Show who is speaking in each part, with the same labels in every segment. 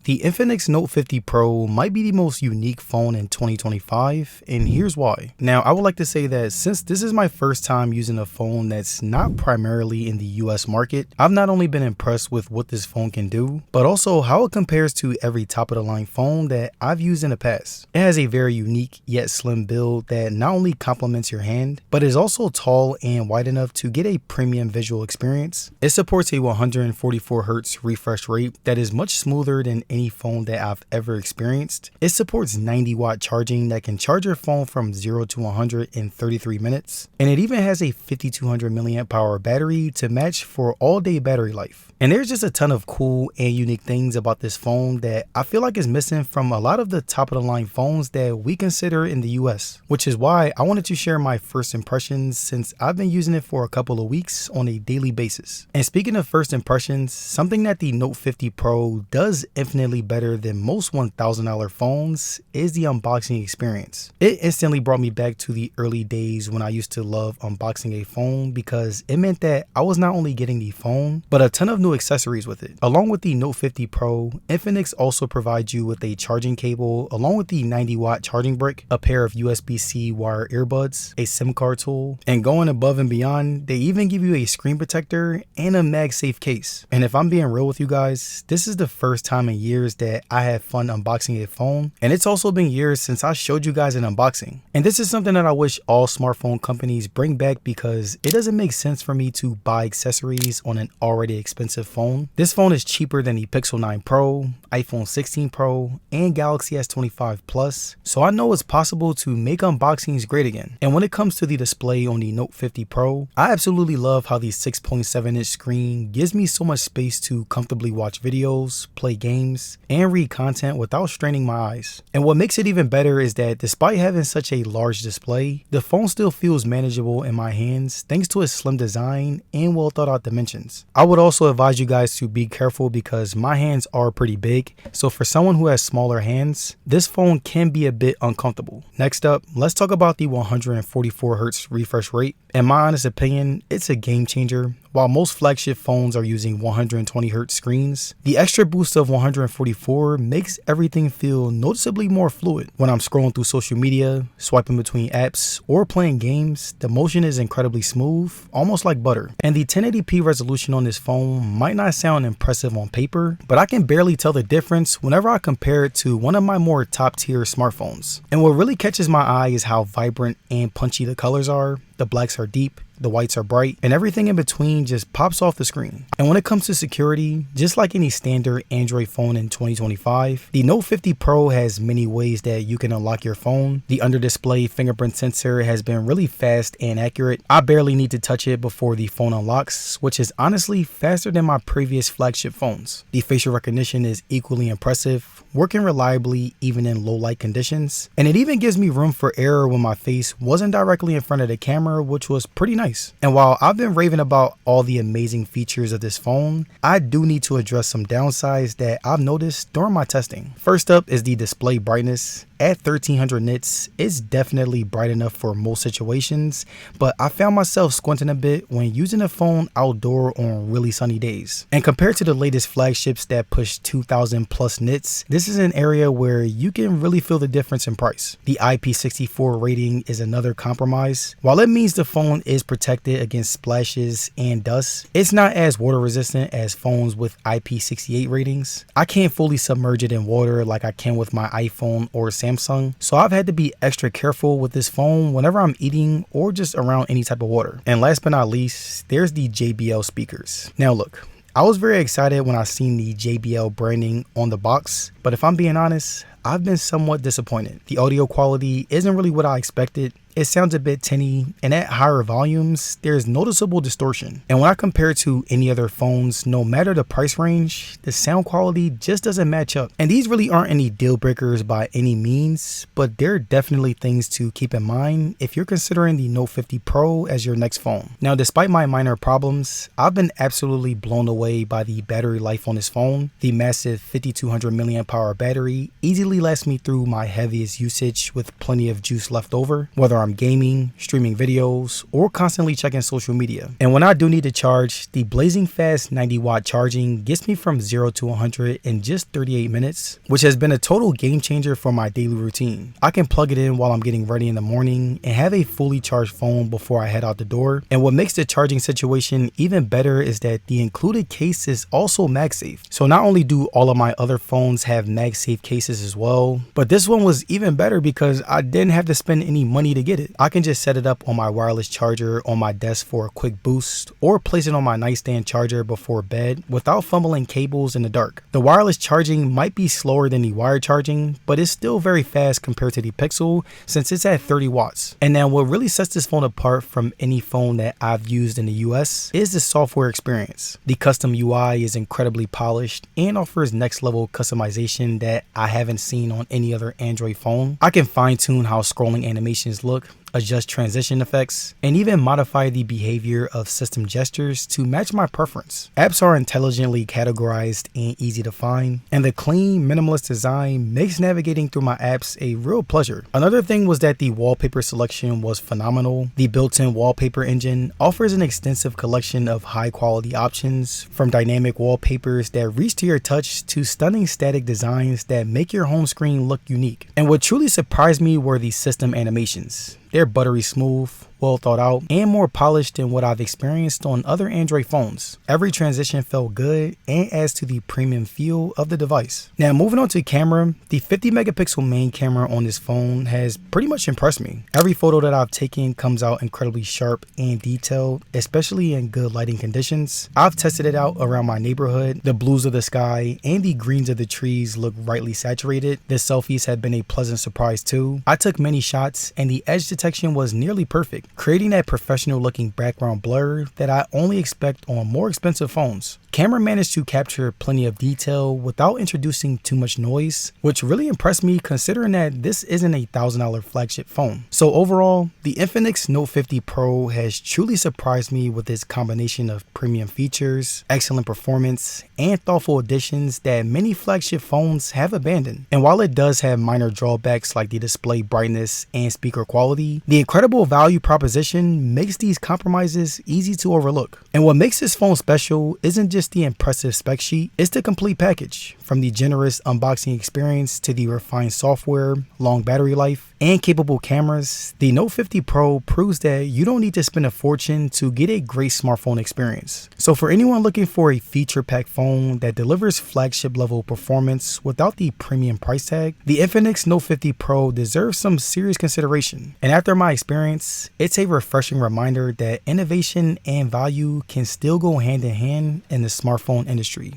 Speaker 1: The Infinix Note 50 Pro might be the most unique phone in 2025, and here's why. Now, I would like to say that since this is my first time using a phone that's not primarily in the US market, I've not only been impressed with what this phone can do, but also how it compares to every top-of-the-line phone that I've used in the past. It has a very unique yet slim build that not only complements your hand, but is also tall and wide enough to get a premium visual experience. It supports a 144Hz refresh rate that is much smoother than any phone that I've ever experienced. It supports 90-watt charging that can charge your phone from 0 to 100 in 33 minutes. And it even has a 5200 mAh battery to match for all-day battery life. And there's just a ton of cool and unique things about this phone that I feel like is missing from a lot of the top-of-the-line phones that we consider in the US, which is why I wanted to share my first impressions since I've been using it for a couple of weeks on a daily basis. And speaking of first impressions, something that the Note 50 Pro does infinitely better than most $1,000 phones is the unboxing experience. It instantly brought me back to the early days when I used to love unboxing a phone because it meant that I was not only getting the phone, but a ton of new accessories with it. Along with the Note 50 Pro, Infinix also provides you with a charging cable along with the 90-watt charging brick, a pair of USB-C wire earbuds, a SIM card tool, and going above and beyond, they even give you a screen protector and a MagSafe case. And if I'm being real with you guys, this is the first time in years that I had fun unboxing a phone, and it's also been years since I showed you guys an unboxing. And this is something that I wish all smartphone companies bring back because it doesn't make sense for me to buy accessories on an already expensive phone. This phone is cheaper than the Pixel 9 Pro, iPhone 16 Pro, and Galaxy S25 Plus, so I know it's possible to make unboxings great again. And when it comes to the display on the Note 50 Pro, I absolutely love how the 6.7-inch screen gives me so much space to comfortably watch videos, play games, and read content without straining my eyes. And what makes it even better is that despite having such a large display, the phone still feels manageable in my hands thanks to its slim design and well thought out dimensions. I would also advise you guys to be careful because my hands are pretty big, so for someone who has smaller hands, this phone can be a bit uncomfortable. Next up, let's talk about the 144Hz refresh rate. In my honest opinion, it's a game changer. While most flagship phones are using 120Hz screens, the extra boost of 144 makes everything feel noticeably more fluid. When I'm scrolling through social media, swiping between apps, or playing games, the motion is incredibly smooth, almost like butter. And the 1080p resolution on this phone might not sound impressive on paper, but I can barely tell the difference whenever I compare it to one of my more top-tier smartphones. And what really catches my eye is how vibrant and punchy the colors are. The blacks are deep, the whites are bright, and everything in between just pops off the screen. And when it comes to security, just like any standard Android phone in 2025, the Note 50 Pro has many ways that you can unlock your phone. The under-display fingerprint sensor has been really fast and accurate. I barely need to touch it before the phone unlocks, which is honestly faster than my previous flagship phones. The facial recognition is equally impressive, working reliably even in low light conditions, and it even gives me room for error when my face wasn't directly in front of the camera, which was pretty nice. And while I've been raving about all the amazing features of this phone, I do need to address some downsides that I've noticed during my testing. First up is the display brightness. At 1300 nits, it's definitely bright enough for most situations, but I found myself squinting a bit when using the phone outdoor on really sunny days. And compared to the latest flagships that push 2000 plus nits, this is an area where you can really feel the difference in price. The IP64 rating is another compromise. While it means the phone is protected against splashes and dust, it's not as water resistant as phones with IP68 ratings. I can't fully submerge it in water like I can with my iPhone or Samsung, so I've had to be extra careful with this phone whenever I'm eating or just around any type of water. And last but not least, there's the JBL speakers. Now look, I was very excited when I seen the JBL branding on the box, but if I'm being honest, I've been somewhat disappointed. The audio quality isn't really what I expected. It sounds a bit tinny, and at higher volumes, there's noticeable distortion. And when I compare it to any other phones, no matter the price range, the sound quality just doesn't match up. And these really aren't any deal breakers by any means, but they're definitely things to keep in mind if you're considering the Note 50 Pro as your next phone. Now, despite my minor problems, I've been absolutely blown away by the battery life on this phone. The massive 5200 mAh battery easily easily lasts me through my heaviest usage with plenty of juice left over, whether I'm gaming, streaming videos, or constantly checking social media. And when I do need to charge, the blazing fast 90-watt charging gets me from 0 to 100 in just 38 minutes, which has been a total game changer for my daily routine. I can plug it in while I'm getting ready in the morning and have a fully charged phone before I head out the door. And what makes the charging situation even better is that the included case is also MagSafe. So not only do all of my other phones have MagSafe cases as well, but this one was even better because I didn't have to spend any money to get it. I can just set it up on my wireless charger on my desk for a quick boost, or place it on my nightstand charger before bed without fumbling cables in the dark. The wireless charging might be slower than the wired charging, but it's still very fast compared to the Pixel since it's at 30 watts. And now what really sets this phone apart from any phone that I've used in the US is the software experience. The custom UI is incredibly polished and offers next level customization that I haven't seen on any other Android phone. I can fine tune how scrolling animations look, adjust transition effects, and even modify the behavior of system gestures to match my preference. Apps are intelligently categorized and easy to find, and the clean, minimalist design makes navigating through my apps a real pleasure. Another thing was that the wallpaper selection was phenomenal. The built-in wallpaper engine offers an extensive collection of high-quality options, from dynamic wallpapers that reach to your touch to stunning static designs that make your home screen look unique. And what truly surprised me were the system animations. They're buttery smooth, well thought out, and more polished than what I've experienced on other Android phones. Every transition felt good and adds to the premium feel of the device. Now moving on to camera, the 50 megapixel main camera on this phone has pretty much impressed me. Every photo that I've taken comes out incredibly sharp and detailed, especially in good lighting conditions. I've tested it out around my neighborhood. The blues of the sky and the greens of the trees look brightly saturated. The selfies have been a pleasant surprise too. I took many shots and the edge detection was nearly perfect, creating that professional looking background blur that I only expect on more expensive phones. Camera managed to capture plenty of detail without introducing too much noise, which really impressed me considering that this isn't a $1,000 flagship phone. So overall, the Infinix Note 50 Pro has truly surprised me with its combination of premium features, excellent performance, and thoughtful additions that many flagship phones have abandoned. And while it does have minor drawbacks like the display brightness and speaker quality, the incredible value proposition makes these compromises easy to overlook. And what makes this phone special isn't just the impressive spec sheet, it's the complete package. From the generous unboxing experience to the refined software, long battery life, and capable cameras, the Note 50 Pro proves that you don't need to spend a fortune to get a great smartphone experience. So for anyone looking for a feature-packed phone that delivers flagship level performance without the premium price tag, the Infinix Note 50 Pro deserves some serious consideration. And after my experience, it's a refreshing reminder that innovation and value can still go hand in hand in the smartphone industry.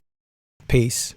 Speaker 1: Peace.